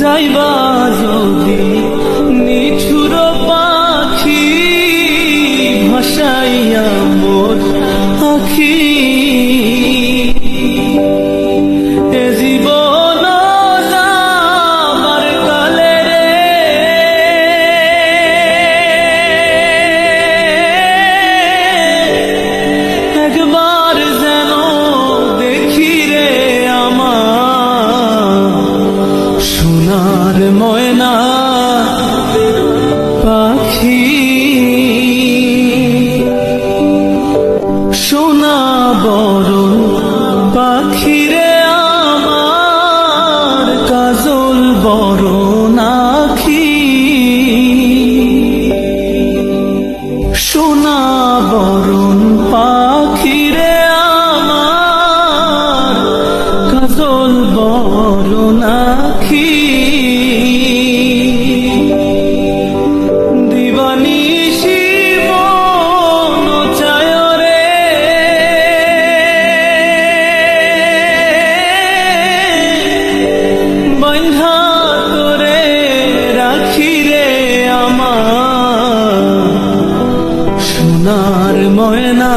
যাইবা যদি নিঠুর পাখি ভাসাইয়া মোর আখি এ জীবন যাবার কালে রে একবার যেন দেখি রে আমার সোনার ময়না পাখি সোনা বরণ পাখি রে আমার কাজল বরণ আখি সোনা বরণ পাখি রে আমার কাজল বরণ আখি দিবানিশি মন চায় রে বন্ধা করে রাখি রে আমার সোনার ময়না